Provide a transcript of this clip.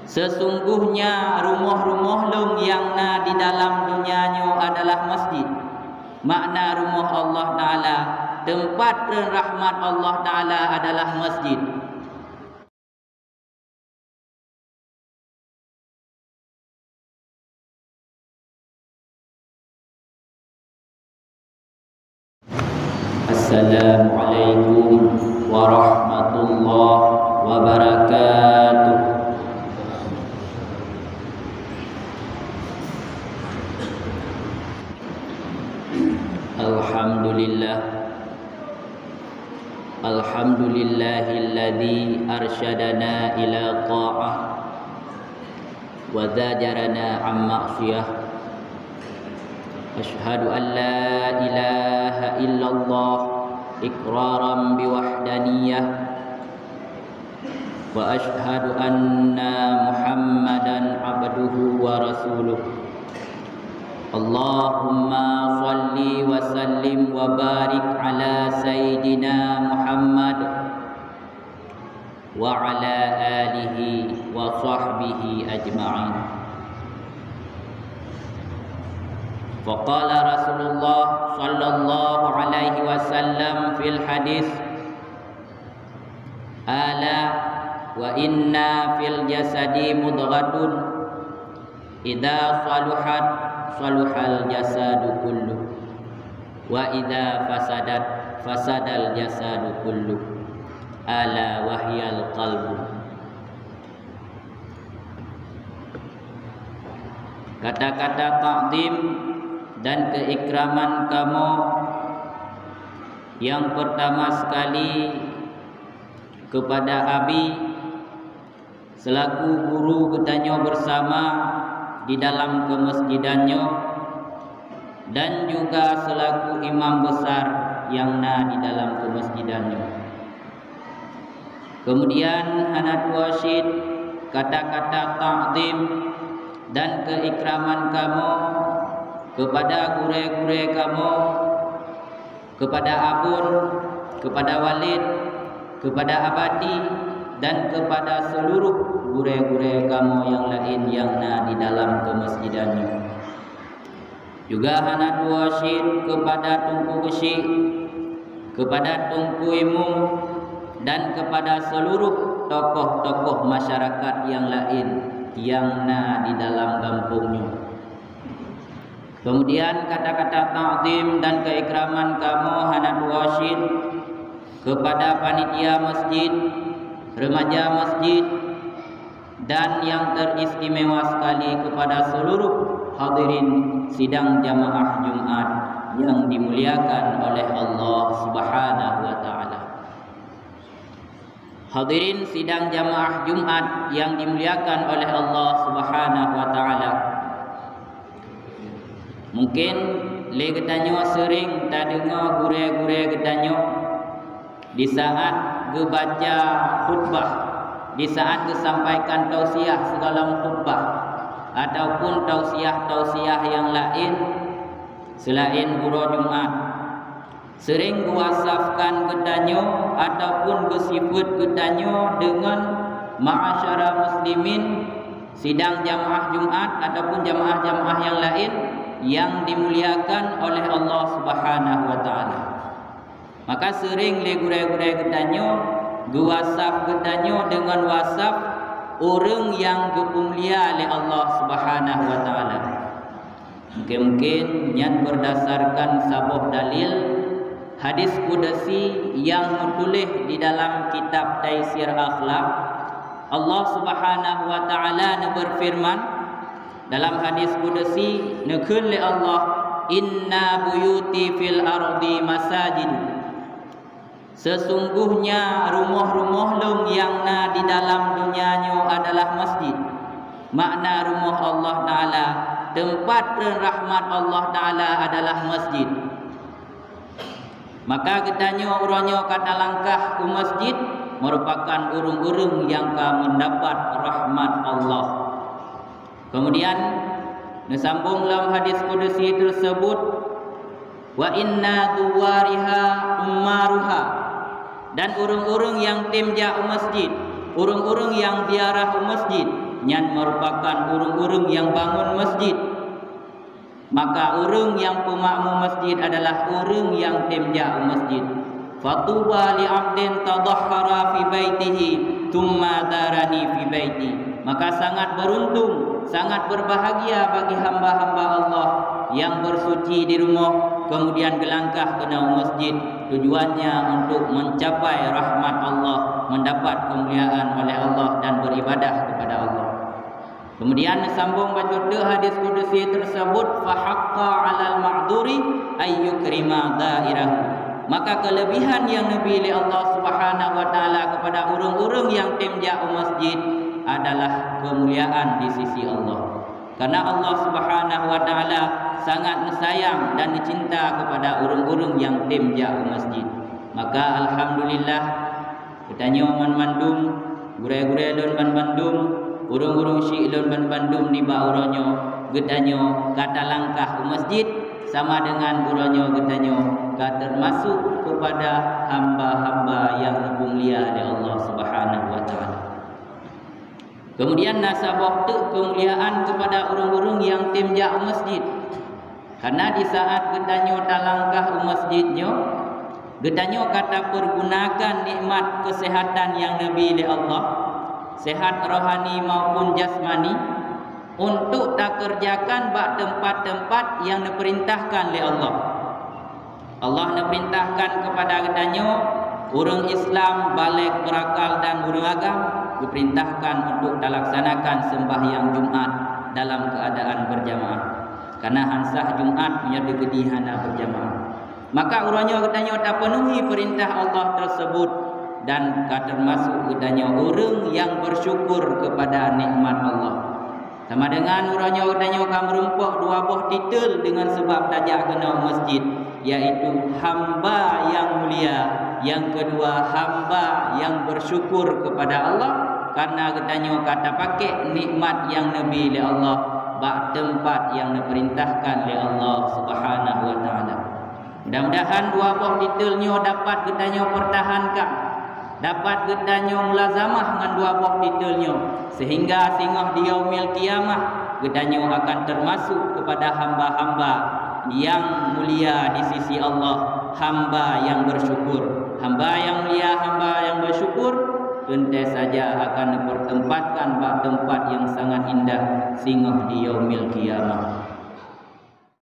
Sesungguhnya rumah-rumah lung yang na di dalam dunianya adalah masjid. Makna rumah Allah Ta'ala, tempat rahmat Allah Ta'ala adalah masjid. Assalamualaikum warahmatullahi wabarakatuh. Alhamdulillahilladzi arsyadana ila ta'ah wa zajarana an ma'siyah. Asyhadu an la ilaha illallah iqraran biwahdaniyah wa asyhadu anna Muhammadan abduhu wa rasuluh. Allahumma salli wa sallim wa barik ala Sayyidina Muhammad wa ala alihi wa sahbihi ajma'in. Faqala Rasulullah sallallahu alaihi wasallam fil hadis, ala wa inna fil jasadi mudghatun idza saluhat saluhal jasadu kullu wa idza fasadat fasadal jasadu kullu ala wahyal qalbu. Kata-kata takdim dan keikraman kamu yang pertama sekali kepada Abi selaku guru katanya bersama di dalam kemasjidannya, dan juga selaku imam besar yang na di dalam kemasjidannya. Kemudian Hanat Wasyid, kata-kata takdim dan keikraman kamu kepada gure-gure kamu, kepada Abun, kepada Walid, kepada Abadi, dan kepada seluruh gure-gure kamu yang lain yang na di dalam kemasjidannya. Juga Hanat Wasyid kepada Tunku Gesi, kepada Tunku Imum, dan kepada seluruh tokoh-tokoh masyarakat yang lain yang na di dalam kampungnya. Kemudian kata-kata ta'zim dan keikraman kamu Hanat Wasyid kepada panitia masjid, remaja masjid, dan yang teristimewa sekali kepada seluruh hadirin sidang jamaah Jumat yang dimuliakan oleh Allah Subhanahu wa taala. Hadirin sidang jamaah Jumat yang dimuliakan oleh Allah Subhanahu wa taala. Mungkin le getanyo sering tak dengar gure-gure getanyo di saat gebaca khutbah, di saat disampaikan tausiah segala khutbah ataupun tausiah-tausiah yang lain selain guru Jumat, sering wasafkan getanyo ataupun gesifut getanyo dengan ma'asyara muslimin, sidang jamaah Jumat ataupun jamaah-jamaah yang lain yang dimuliakan oleh Allah Subhanahu wa taala. Maka sering le gure-gure getanyo guasaf getanyo dengan wasaf orang yang dimulia oleh Allah Subhanahu wa taala. Mungkin yang berdasarkan sabah dalil hadis qudsi yang tertulis di dalam kitab Taisir Akhlaq. Allah Subhanahu wa taala berfirman dalam hadis qudsi, nekeun li Allah, inna buyuti fil ardi masajid. Sesungguhnya rumah-rumah lung yang na di dalam dunianya adalah masjid. Makna rumah Allah Ta'ala, tempat rahmat Allah Ta'ala adalah masjid. Maka katanya orangnya kata langkah ke masjid merupakan urung-urung yang akan mendapat rahmat Allah. Kemudian disambung dalam hadis qudsi tersebut, wa inna tuwariha ummaruha, dan urung-urung yang timja masjid, Orang-orang yang ziarah masjid yang merupakan orang-orang yang bangun masjid. Maka orang yang pemakmum masjid adalah orang yang temja masjid. Fatuba li 'abdin tadahhara fi baitihi thumma darani fi baiti. Maka sangat beruntung, sangat berbahagia bagi hamba-hamba Allah yang bersuci di rumah kemudian gelangkah ke masjid, tujuannya untuk mencapai rahmat Allah, mendapat kemuliaan oleh Allah dan beribadah kepada Allah. Kemudian sambung baca hadis qudsi tersebut, fa haqqa 'alal ma'dzuri ay yukrima dairahu. Maka kelebihan yang Nabi Allah Subhanahu wa taala kepada orang-orang yang temja masjid adalah kemuliaan di sisi Allah. Karena Allah Subhanahu wa taala sangat sayang dan cinta kepada orang-orang yang temja masjid. Maka alhamdulillah katanya man Bandung, gure-gure don man Bandung, urung-urung syik don man Bandung ni ba uronyo gedanyo kata langkah masjid sama dengan uronyo gedanyo termasuk kepada hamba-hamba yang mulia oleh Allah Subhanahu wa taala. Kemudian nasabah tu kemuliaan kepada orang-orang yang temja masjid. Karena di saat gedanyo talangkah masjidnya, gedanyo kata pergunakan nikmat kesehatan yang Nabi oleh Allah, sehat rohani maupun jasmani, untuk tak kerjakan bak tempat-tempat yang diperintahkan oleh Allah. Allah diperintahkan kepada gedanyo orang Islam balik berakal dan beragam, diperintahkan untuk dilaksanakan sembahyang Jumat dalam keadaan berjamaah. Karena hansah Jumat menjadi gedihana berjamaah. Maka orangnya gedanyo tak penuhi perintah Allah tersebut dan termasuk gedanyo orang yang bersyukur kepada nikmat Allah. Sama dengan orangnya gedanyo akan merumpuk dua buah titel dengan sebab tajak kena masjid, yaitu hamba yang mulia, yang kedua hamba yang bersyukur kepada Allah karena gedanyo kata pakai nikmat yang Nabi oleh Allah bak tempat yang diperintahkan oleh Allah Subhanahu wa taala. Mudah-mudahan dua buah titelnya dapat gedanyo pertahankan, dapat gedanyo mulazamah dengan dua buah titelnya, sehingga di yaumil kiamah gedanyo akan termasuk kepada hamba-hamba yang mulia di sisi Allah, hamba yang bersyukur. Hamba yang mulia, hamba yang bersyukur tentu saja akan dipertempatkan pada tempat yang sangat indah singgah di yaumil kiamah.